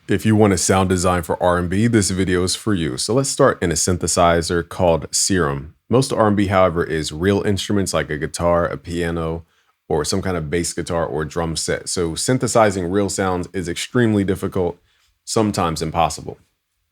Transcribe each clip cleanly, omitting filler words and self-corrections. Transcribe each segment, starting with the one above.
If you want a sound design for R&B, this video is for you. So let's start in a synthesizer called Serum. Most R&B, however, is real instruments like a guitar, a piano, or some kind of bass guitar or drum set. So synthesizing real sounds is extremely difficult, sometimes impossible.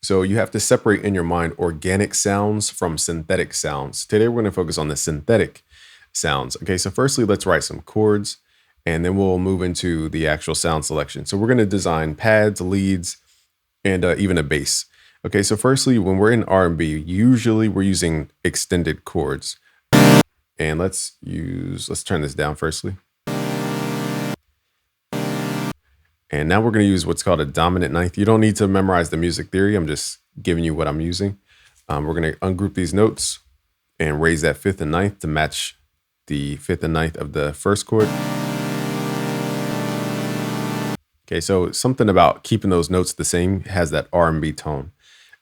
So you have to separate in your mind organic sounds from synthetic sounds. Today we're going to focus on the synthetic sounds. Okay, so firstly, let's write some chords, and then we'll move into the actual sound selection. So we're going to design pads, leads, and even a bass. Okay, so firstly, when we're in R&B, usually we're using extended chords. And let's turn this down firstly. And now we're going to use what's called a dominant ninth. You don't need to memorize the music theory. I'm just giving you what I'm using. We're going to ungroup these notes and raise that fifth and ninth to match the fifth and ninth of the first chord. Okay, so something about keeping those notes the same has that R&B tone.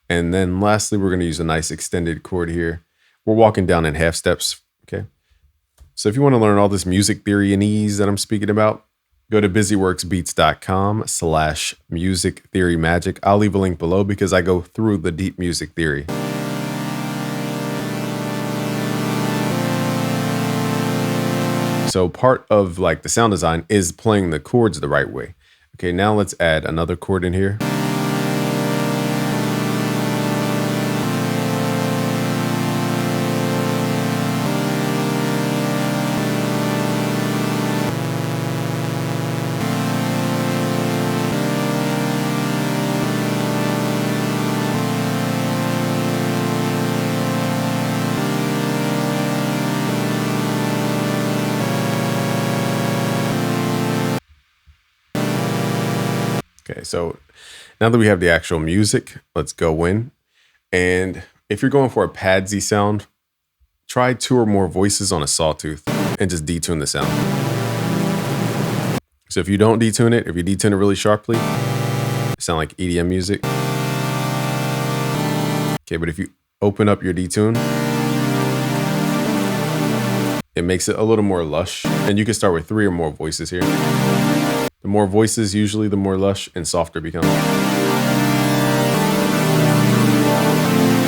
And then lastly, we're going to use a nice extended chord here. We're walking down in half steps, okay? So if you want to learn all this music theory and ease that I'm speaking about, go to busyworksbeats.com/music theory magic. I'll leave a link below because I go through the deep music theory. So part of like the sound design is playing the chords the right way. Okay, now let's add another chord in here. Okay, so now that we have the actual music, let's go in. And if you're going for a padsy sound, try 2 or more voices on a sawtooth and just detune the sound. So if you don't detune it, if you detune it really sharply, it sounds like EDM music. Okay, but if you open up your detune, it makes it a little more lush. And you can start with 3 or more voices here. The more voices, usually the more lush and softer it becomes.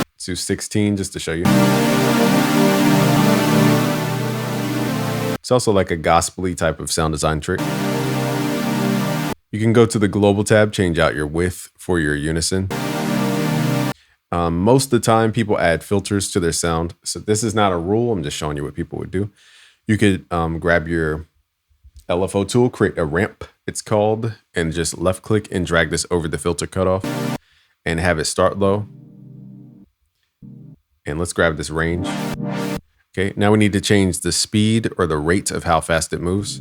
Let's do 16 just to show you. It's also like a gospel-y type of sound design trick. You can go to the global tab, change out your width for your unison. Most of the time, people add filters to their sound. So this is not a rule. I'm just showing you what people would do. You could grab your LFO tool, create a ramp, it's called, and just left click and drag this over the filter cutoff and have it start low. And let's grab this range. Okay, now we need to change the speed or the rate of how fast it moves.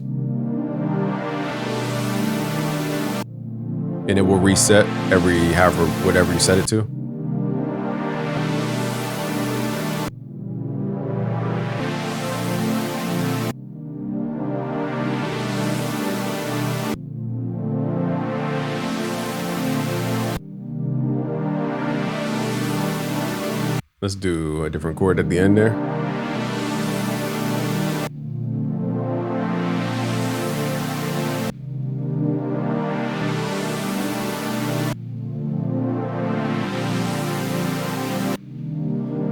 And it will reset whatever you set it to. Let's do a different chord at the end there.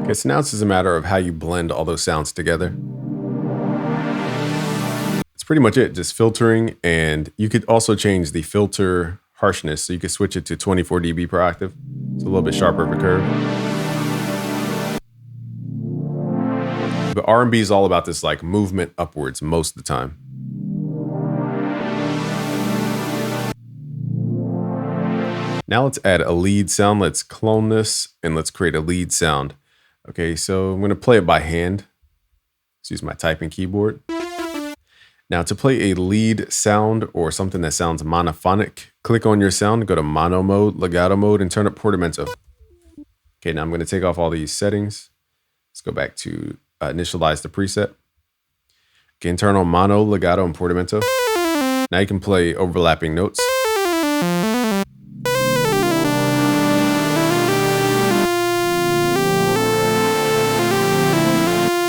Okay, so now it's just a matter of how you blend all those sounds together. It's pretty much it, just filtering, and you could also change the filter harshness. So you could switch it to 24 dB per octave. It's a little bit sharper of a curve. But R&B is all about this like movement upwards most of the time. Now let's add a lead sound. Let's clone this and let's create a lead sound. Okay, so I'm going to play it by hand. Let's use my typing keyboard. Now to play a lead sound or something that sounds monophonic, click on your sound, go to mono mode, legato mode, and turn up portamento. Okay, now I'm going to take off all these settings. Let's go back to initialize the preset. Okay, and turn on mono, legato, and portamento. Now you can play overlapping notes. So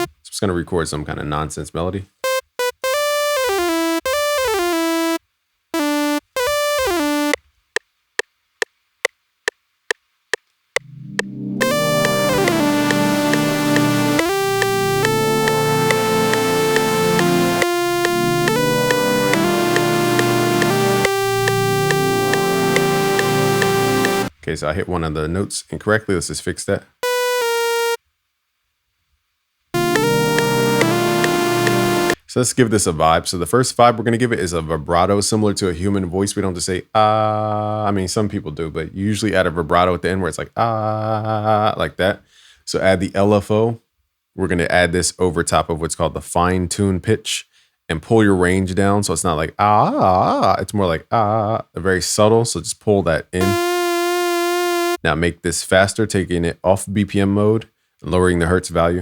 I'm just gonna record some kind of nonsense melody. Okay, so I hit one of the notes incorrectly. Let's just fix that. So let's give this a vibe. So the first vibe we're going to give it is a vibrato, similar to a human voice. We don't just say, ah. I mean, some people do, but you usually add a vibrato at the end where it's like, ah, like that. So add the LFO. We're going to add this over top of what's called the fine tune pitch and pull your range down. So it's not like, ah, it's more like, ah, very subtle. So just pull that in. Now make this faster, taking it off BPM mode and lowering the Hertz value.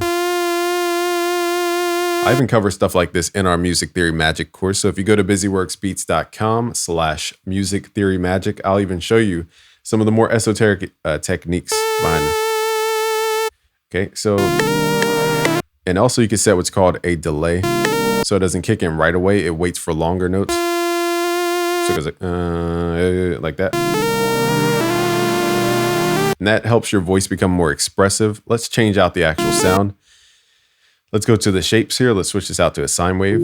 I even cover stuff like this in our Music Theory Magic course. So if you go to busyworksbeats.com/music theory magic, I'll even show you some of the more esoteric techniques behind this. Okay, so, and also you can set what's called a delay. So it doesn't kick in right away. It waits for longer notes. So it goes like that. And that helps your voice become more expressive. Let's change out the actual sound. Let's go to the shapes here. Let's switch this out to a sine wave.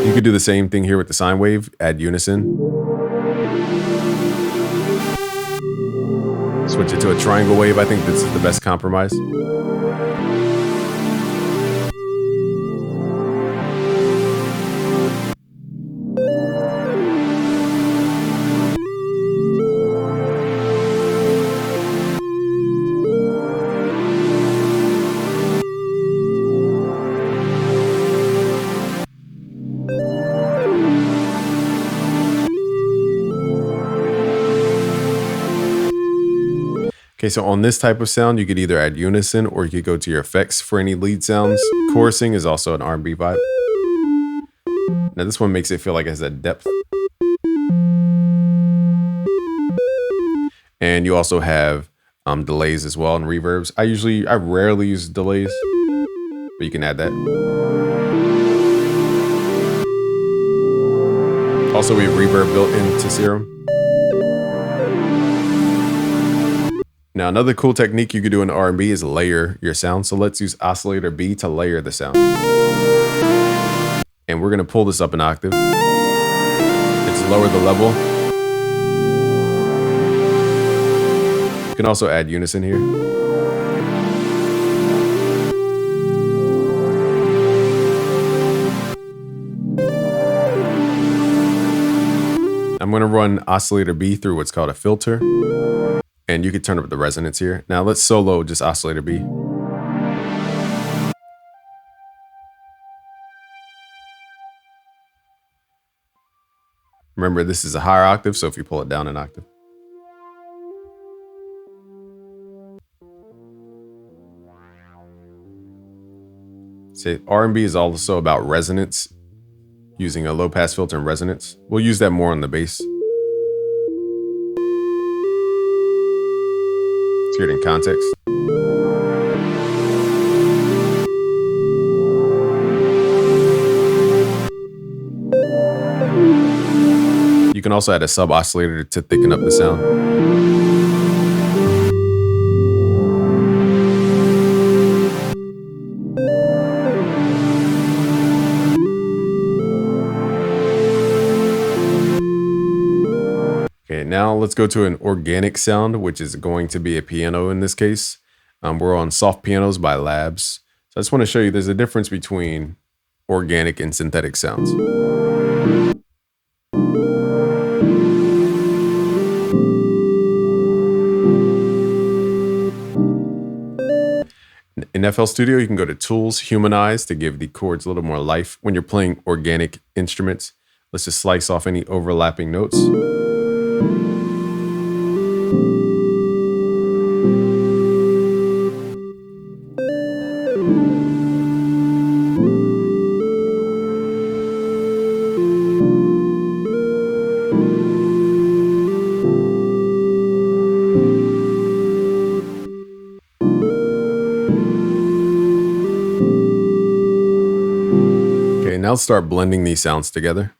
You could do the same thing here with the sine wave, add unison. Switch it to a triangle wave. I think this is the best compromise. Okay, so on this type of sound, you could either add unison or you could go to your effects for any lead sounds. Chorusing is also an R&B vibe. Now this one makes it feel like it has a depth. And you also have delays as well and reverbs. I rarely use delays, but you can add that. Also, we have reverb built into Serum. Now, another cool technique you could do in R&B is layer your sound. So let's use oscillator B to layer the sound. And we're going to pull this up an octave. Let's lower the level. You can also add unison here. I'm going to run oscillator B through what's called a filter. And you can turn up the resonance here. Now let's solo just oscillator B. Remember, this is a higher octave, so if you pull it down an octave. Say R&B is also about resonance, using a low pass filter and resonance. We'll use that more on the bass. Let's hear it in context. You can also add a sub oscillator to thicken up the sound. Okay, now let's go to an organic sound, which is going to be a piano in this case. We're on Soft Pianos by Labs. So I just want to show you there's a difference between organic and synthetic sounds. In FL Studio, you can go to Tools, Humanize to give the chords a little more life. When you're playing organic instruments, let's just slice off any overlapping notes. Now let's start blending these sounds together.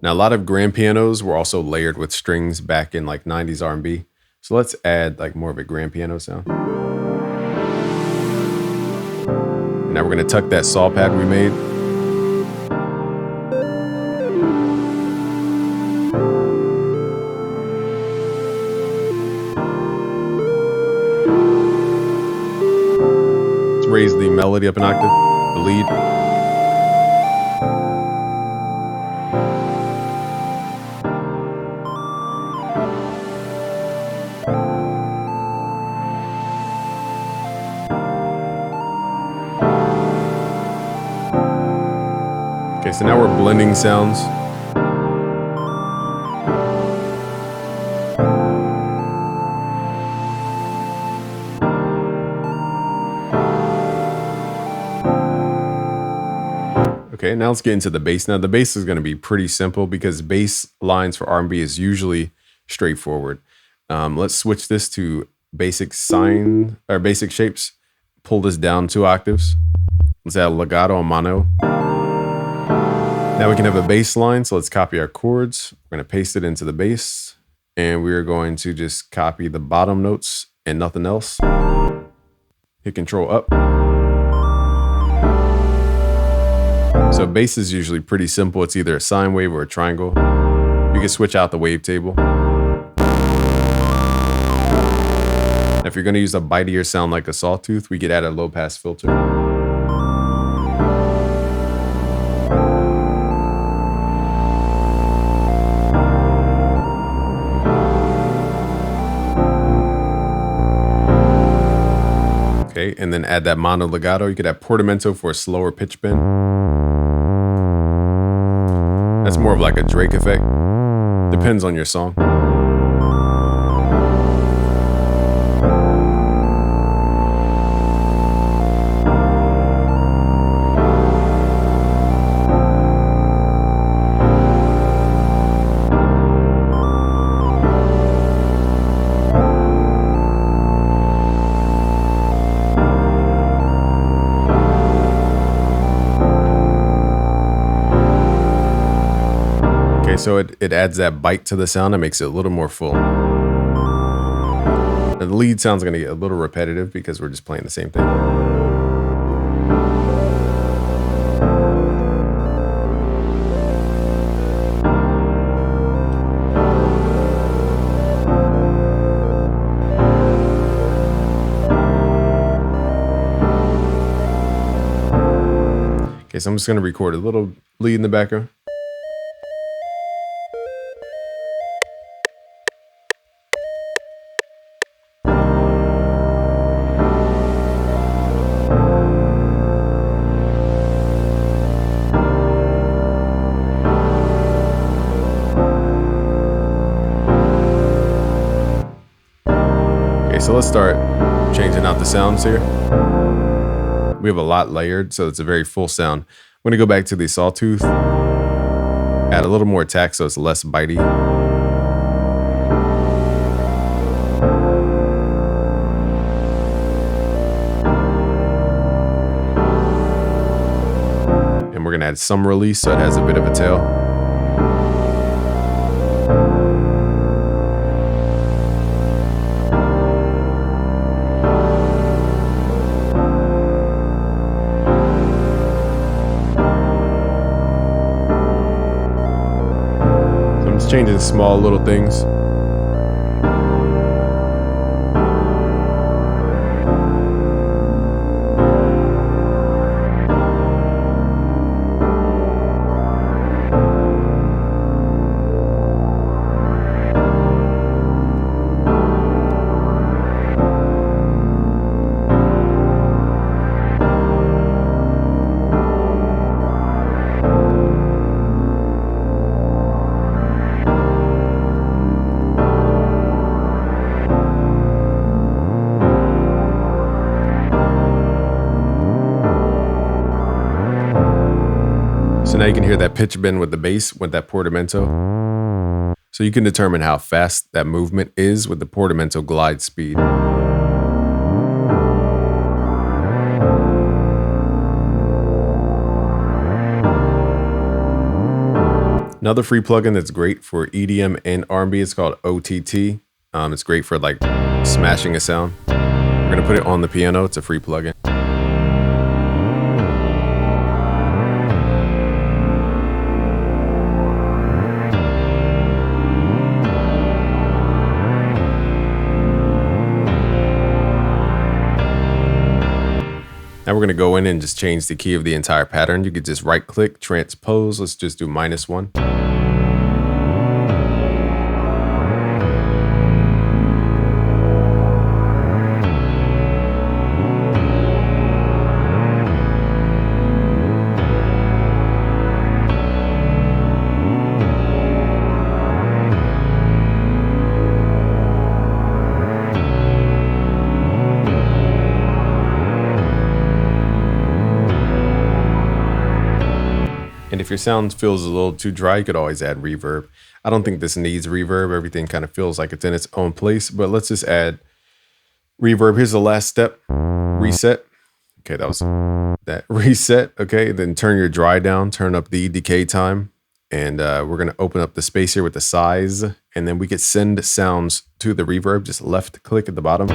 Now, a lot of grand pianos were also layered with strings back in like 90s R&B. So let's add like more of a grand piano sound. Now we're going to tuck that saw pad we made. melody up an octave, the lead. Okay, so now we're blending sounds. Okay, now let's get into the bass. Now the bass is going to be pretty simple because bass lines for R&B is usually straightforward. Let's switch this to basic sine or basic shapes. Pull this down 2 octaves. Let's add legato and mono. Now we can have a bass line. So let's copy our chords. We're going to paste it into the bass, and we're going to just copy the bottom notes and nothing else. Hit Control up. So bass is usually pretty simple. It's either a sine wave or a triangle. You can switch out the wavetable. If you're going to use a bitier sound like a sawtooth, we could add a low pass filter. Okay, and then add that mono legato. You could have portamento for a slower pitch bend. That's more of like a Drake effect. Depends on your song. So it adds that bite to the sound and makes it a little more full. The lead sound's going to get a little repetitive because we're just playing the same thing. Okay, so I'm just going to record a little lead in the background. So let's start changing out the sounds here. We have a lot layered, so it's a very full sound. I'm going to go back to the sawtooth, add a little more attack so it's less bitey. And we're going to add some release so it has a bit of a tail. Changing small little things. So now you can hear that pitch bend with the bass with that portamento. So you can determine how fast that movement is with the portamento glide speed. Another free plugin that's great for EDM and R&B is called OTT. It's great for like smashing a sound. We're gonna put it on the piano. It's a free plugin. Now we're going to go in and just change the key of the entire pattern. You could just right click, transpose. Let's just do -1. And if your sound feels a little too dry, you could always add reverb. I don't think this needs reverb. Everything kind of feels like it's in its own place, but let's just add reverb. Here's the last step, reset. Okay, that was that reset. Okay, then turn your dry down, turn up the decay time. And we're gonna open up the space here with the size. And then we could send sounds to the reverb, just left click at the bottom.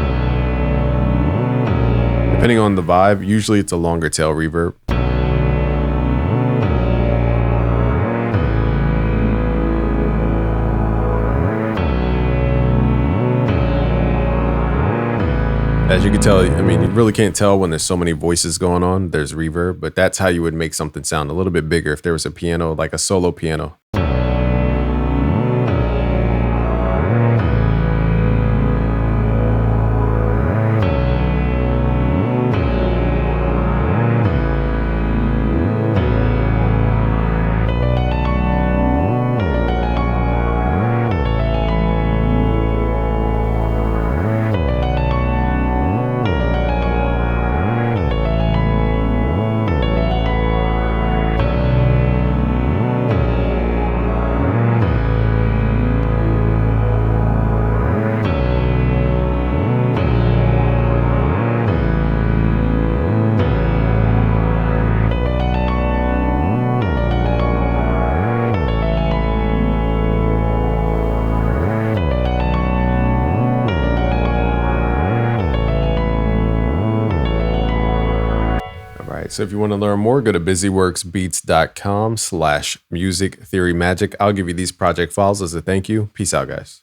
Depending on the vibe, usually it's a longer tail reverb. As you can tell, I mean, you really can't tell when there's so many voices going on. There's reverb, but that's how you would make something sound a little bit bigger if there was a piano, like a solo piano. So if you want to learn more, go to busyworksbeats.com/music theory magic. I'll give you these project files as a thank you. Peace out, guys.